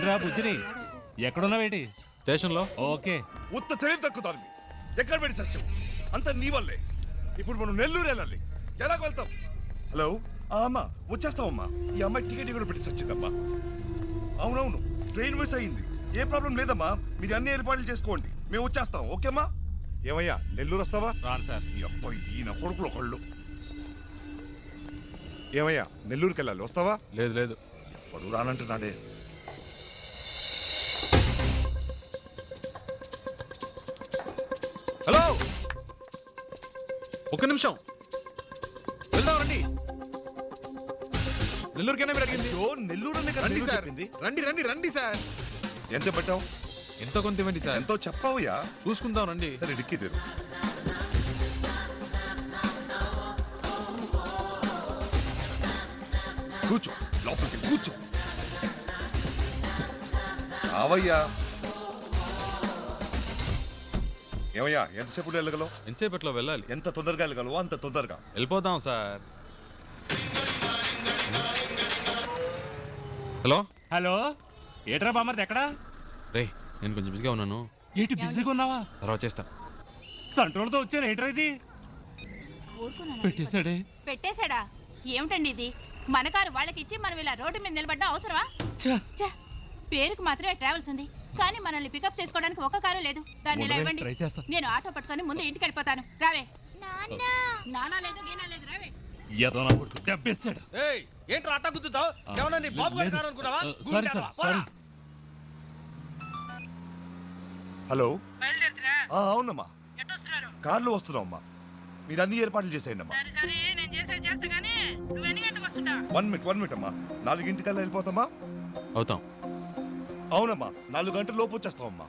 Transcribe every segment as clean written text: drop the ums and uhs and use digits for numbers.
ఏంట్రా బుజ్జిని ఎక్కడున్నావేటి? స్టేషన్లో. ఓకే. ఉత్త తెలివి తక్కువ ఎక్కడ పెట్టి సత్యం అంత నీ వల్లే. ఇప్పుడు మనం నెల్లూరు వెళ్ళాలి. ఎలాగ వెళ్తాం? హలో అమ్మా వచ్చేస్తామమ్మా. ఈ అమ్మాయి టికెట్ కూడా పెట్టి సచ్చిందమ్మా. అవునవును ట్రైన్ మిస్ అయ్యింది. ఏ ప్రాబ్లం లేదమ్మా, మీరు అన్ని ఏర్పాట్లు చేసుకోండి, మేము వచ్చేస్తాం. ఓకేమ్మా? ఏమయ్యా నెల్లూరు వస్తావా? రాను సార్. ఈ అబ్బాయి ఈయన కొడుకులు ఒకళ్ళు. ఏమయ్యా నెల్లూరుకి వెళ్ళాలి, వస్తావా? లేదు లేదు, ఎప్పుడు రానంటున్నాడే. హలో ఒక్క నిమిషం వెళ్దాం రండి. నెల్లూరుకైనా మీరు అడిగింది? నెల్లూరు రండి రండి రండి సార్. ఎంత పెట్టావు? ఎంతో కొంత ఇవ్వండి సార్. ఎంతో చెప్పావుయా? చూసుకుందాం రండి. సరే డిక్కీ తెరు. కూర్చో, లోపలికి కూర్చో. అవయ్యా. ఏమయ్యా ఎంతసేపు వెళ్ళగలవు? ఎంతసేపట్లో వెళ్ళాలి? ఎంత తొందరగా వెళ్ళగలవో అంత తొందరగా వెళ్ళిపోదాం సార్. హలో హలో ఏట్రా బామర్ది ఎక్కడా? రే నేను కొంచెం బిజీగా ఉన్నాను. ఏంటి బిజీగా ఉన్నావా? తర్వాత చేస్తా. సంట్రోల్తో వచ్చాను. ఏంట్రా ఇది? పెట్టేశాడే. పెట్టేశాడా? ఏమిటండి ఇది? మన కారు వాళ్ళకి ఇచ్చి మనం ఇలా రోడ్డు మీద నిలబడ్డా అవసరమా? పేరుకు మాత్రమే ట్రావెల్స్ ఉంది, కానీ మనల్ని పికప్ చేసుకోవడానికి ఒక కారు లేదు. దాన్ని ఇలా ఇవ్వండి, నేను ఆటో పట్టుకొని ముందు ఇంటికి వెళ్ళిపోతాను. రావే. నానా లేదు గీనా లేదు, రావే. ఏంట్రా అట్ట గుద్దుతావు? ఏమన్నా నీ బాబు గారి కారు అనుకున్నావా? హలో బయలుదేరుతురా? అవునమ్మా, ఎట్టొస్తున్నారు? కార్లో వస్తున్నామమ్మా. మీరు అన్ని ఏర్పాట్లు చేసేయండి అమ్మా. సరే నేను చేస్తా కానీ నువ్వు ఎన్ని గంటలకు వస్తుంటావు? 1 మినిట్ అమ్మా. 4 గంటలకల్లా వెళ్ళిపోతామా? అవుతాం. అవునమ్మా, 4 గంటల లోపు వచ్చేస్తామమ్మా.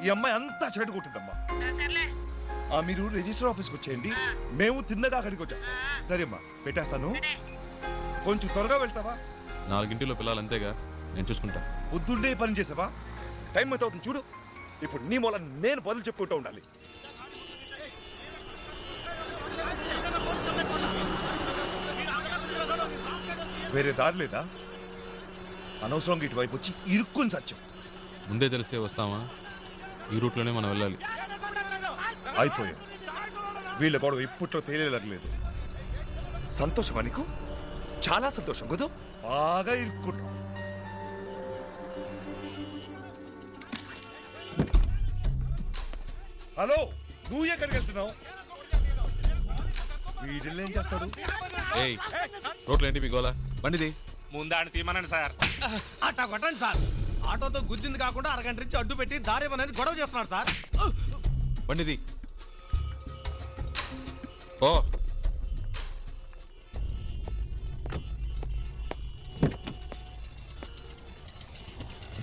ఈ అమ్మాయి అంతా చెడు కొట్టిందమ్మా. సర్లే. మీరు రిజిస్టర్ ఆఫీస్కి వచ్చేయండి, మేము తిన్నగా అక్కడికి వచ్చేస్తాం. సరే అమ్మా, పెట్టేస్తాను. కొంచెం త్వరగా వెళ్తావా? 4 గంటల్లో పిల్లలు అంతేగా, నేను చూసుకుంటా. పొద్దున్నే పని చేసావా? టైం ఎంత అవుతుంది చూడు. ఇప్పుడు నీ మూల నేను బదులు చెప్పుకుంటూ ఉండాలి. వేరే దారి లేదా? అనవసరంగా ఇటువైపు వచ్చి ఇరుక్కుని సత్యం. ముందే తెలిసే వస్తామా? ఈ రూట్లోనే మనం వెళ్ళాలి. అయిపోయాం. వీళ్ళ గొడవ ఇప్పట్లో తేలేలేదు. సంతోషమా నీకు? చాలా సంతోషం కదా. బాగా ఇరుక్కున్నాం. హలో నువ్వు ఎక్కడికి వెళ్తున్నావు? వీడిల్ని ఏం చేస్తాడు? ఏయ్ రోడ్లు ఏంటి మీ గోలా? బండిది ముందాన్ని తీమనండి సార్. అట్టా కొట్టండి సార్. ఆటోతో గుద్దింది కాకుండా అరగంట నుంచి అడ్డు పెట్టి దారి అనేది గొడవ చేస్తున్నాడు సార్. బండిది ఓ.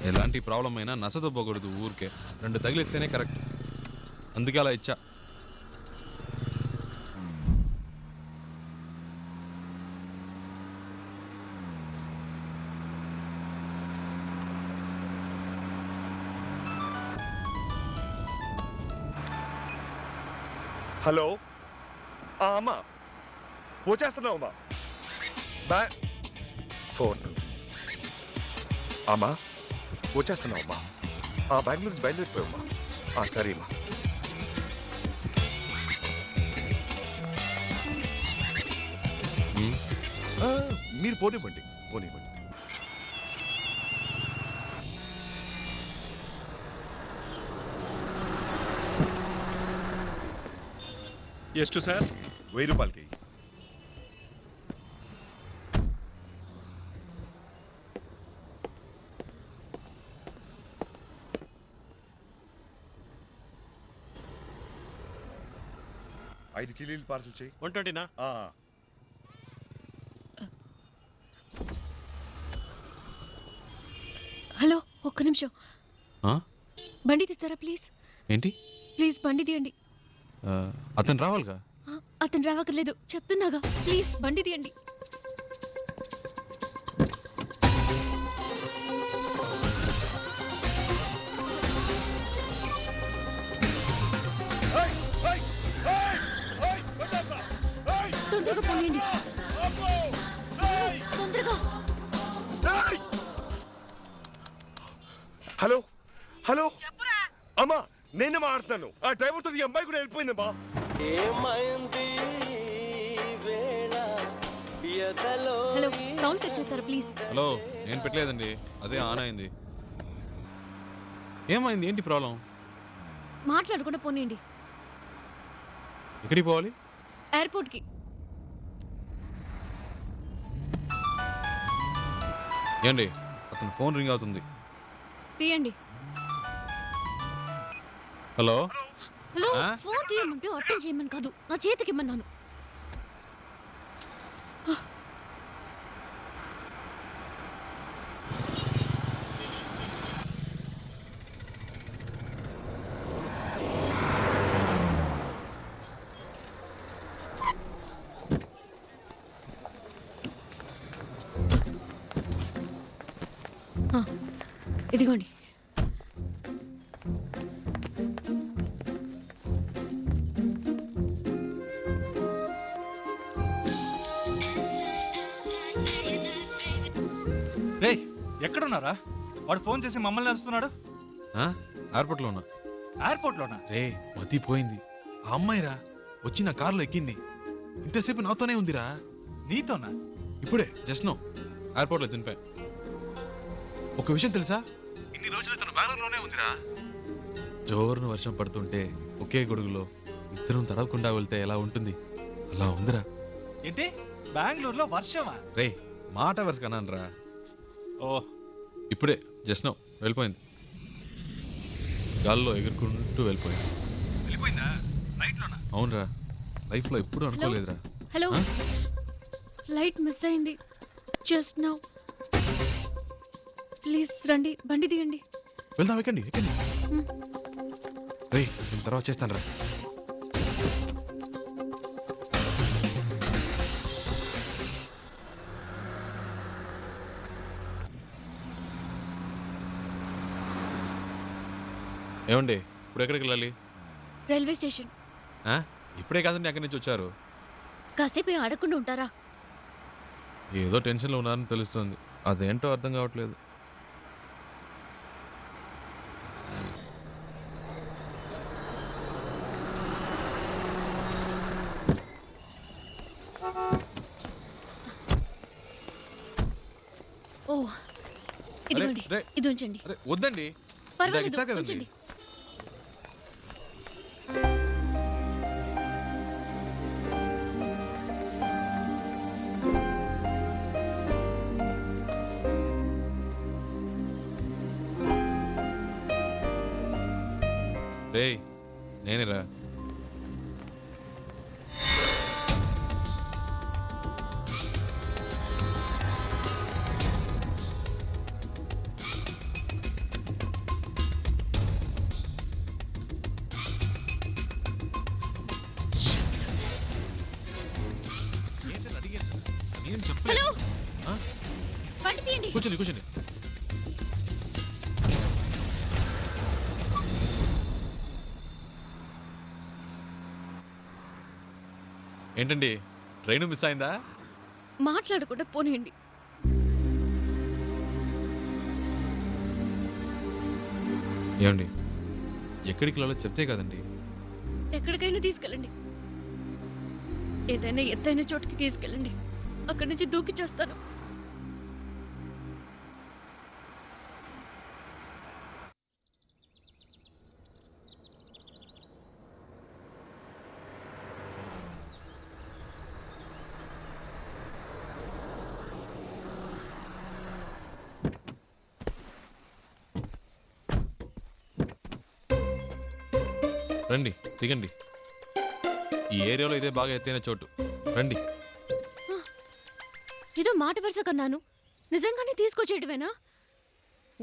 ఎలాంటి ప్రాబ్లం అయినా నసదొబ్బకూడదు ఊరికే. 2 తగిలిస్తేనే కరెక్ట్. అందుకే అలా ఇచ్చా. హలో అమ్మా, వచ్చేస్తున్నావు అమ్మా. ఫోన్ అమ్మా, వచ్చేస్తున్నావు అమ్మా. బెంగళూరు నుంచి బయలుదేరిపోయామ్మా. సరే అమ్మా. మీరు పోనివ్వండి. ಎಷ್ಟು సార్? 1000 రూపాయలకి. ఐదు కిలోలు పార్సల్ చేయి. 120నా? హలో ఒక్క నిమిషం. బండి తీస్తారా ప్లీజ్? ఏంటి? ప్లీజ్ బండి తీయండి. అతను రావాలిగా? అతను రావక్కర్లేదు, చెప్తున్నాగా. ప్లీజ్ బండి తీయండి. తొందరగా పోయండి, తొందరగా. అమ్మా నేనే మాట్లాడుతున్నాను. ఆ డ్రైవర్ తో ఈ అమ్మాయి కూడా వెళ్ళిపోయిందమ్మా. హలో సౌండ్ సెట్ చేస్తారా ప్లీజ్? హలో నేను పెట్టలేదండి, అదే ఆన్ అయింది. ఏమైంది? ఏంటి ప్రాబ్లం? మాట్లాడకుండా పోనీయండి. ఎక్కడికి పోవాలి? ఎయిర్పోర్ట్కి. ఏండి అతను ఫోన్ రింగ్ అవుతుంది. తీయండి. హలో హలో ఫోన్ తీయమంటే అటెండ్ చేయమని కాదు, నా చేతికి ఇమ్మన్నాను. ఇదిగోండి. రే ఎక్కడున్నారా? వాడు ఫోన్ చేసి మమ్మల్ని నడుస్తున్నాడు. ఎయిర్పోర్ట్లో ఉన్నా. ఎయిర్పోర్ట్ లోనా? రే మతిపోయింది. ఆ అమ్మాయిరా వచ్చి నా కారులో ఎక్కింది. ఇంతసేపు నాతోనే ఉందిరా. నీతోనా? ఇప్పుడే జస్ట్ నో ఎయిర్పోర్ట్లో దింపా. ఒక విషయం తెలుసా, ఇన్ని రోజులు తను బెంగళూరులోనే ఉందిరా. జోరున వర్షం పడుతుంటే ఒకే గొడుగులో ఇద్దరం తడవకుండా వెళ్తే ఎలా ఉంటుంది, అలా ఉందిరా. ఏంటి బెంగళూరులో వర్షమా? రే మాట వరుస కన్నానరా. ఓ ఇప్పుడే జస్ట్ నో వెళ్ళిపోయింది. గాల్లో ఎగురుకుంటూ వెళ్ళిపోయింది. వెళ్ళిపోయిందా? నైట్ లోనా? అవునరా, లైఫ్ లో ఎప్పుడు అనుకోలేదురా. హలో ఫ్లైట్ మిస్ అయింది జస్ట్ నౌ. ప్లీజ్ రండి, బండి దిగండి. వెళ్దాం, ఎక్కండి ఎక్కండి. రే నేను తర్వాత చేస్తాను రా. ఏమండి ఇప్పుడు ఎక్కడికి వెళ్ళాలి? Railway station. ఇప్పుడే కాదండి అక్కడి నుంచి వచ్చారు. కాసేపు ఆడకుండా ఉంటారా? ఏదో టెన్షన్లో ఉన్నారని తెలుస్తుంది, అదేంటో అర్థం కావట్లేదు. ఓ ఇదిగోండి, రే, ఇది ఉంచండి. అరే వద్దండి, పర్వాలేదు ఇచ్చాక కదండి. ఉంచండి. రేయ్ నేనేరా. నేను చెప్పలేదు. హలో ఆ? బండి తీయండి. కూర్చోండి కూర్చోండి. ఏంటండి ట్రైన్ మిస్ అయిందా? మాట్లాడకుండా పోనీయండి. ఏమండి ఎక్కడికి వెళ్ళాలో చెప్తే కదండి. ఎక్కడికైనా తీసుకెళ్ళండి. ఏదైనా ఎత్తైన చోటుకి తీసుకెళ్ళండి, అక్కడి నుంచి దూకి చేస్తాను. రండి దిగండి. ఈ ఏరియాలో ఇదే బాగా ఎత్తైన చోటు, రండి. ఏదో మాట వరుస కన్నాను, నిజంగానే తీసుకొచ్చేయటమేనా?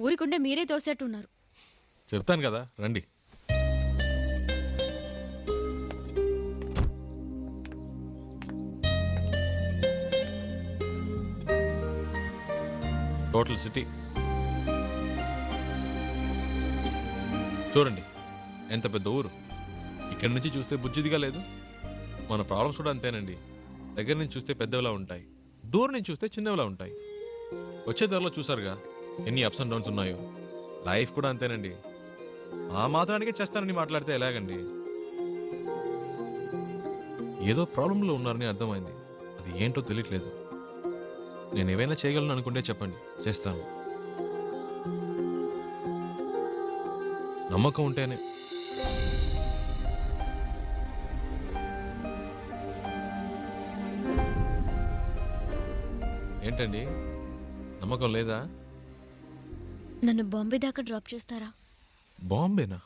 ఊరికుండే మీరే తోసేట్టున్నారు. చెప్తాను కదా రండి. టోటల్ సిటీ చూడండి, ఎంత పెద్ద ఊరు. ఇక్కడి నుంచి చూస్తే బుజ్జిదిగా లేదు. మన ప్రాబ్లమ్స్ కూడా అంతేనండి. దగ్గర నుంచి చూస్తే పెద్దవిలా ఉంటాయి, దూరం నుంచి చూస్తే చిన్నవిలా ఉంటాయి. వచ్చే దారిలో చూసారుగా ఎన్ని అప్స్ అండ్ డౌన్స్ ఉన్నాయో. లైఫ్ కూడా అంతేనండి. ఆ మాత్రానికే చేస్తానని మాట్లాడితే ఎలాగండి? ఏదో ప్రాబ్లంలో ఉన్నారని అర్థమైంది. అది ఏంటో తెలియట్లేదు. నేను ఏవైనా చేయగలను అనుకుంటే చెప్పండి, చేస్తాను. నమ్మకం ఉంటేనే. ఏంటండి, నమ్మకం లేదా? నన్ను బాంబే దాకా డ్రాప్ చేస్తారా? బాంబేనా?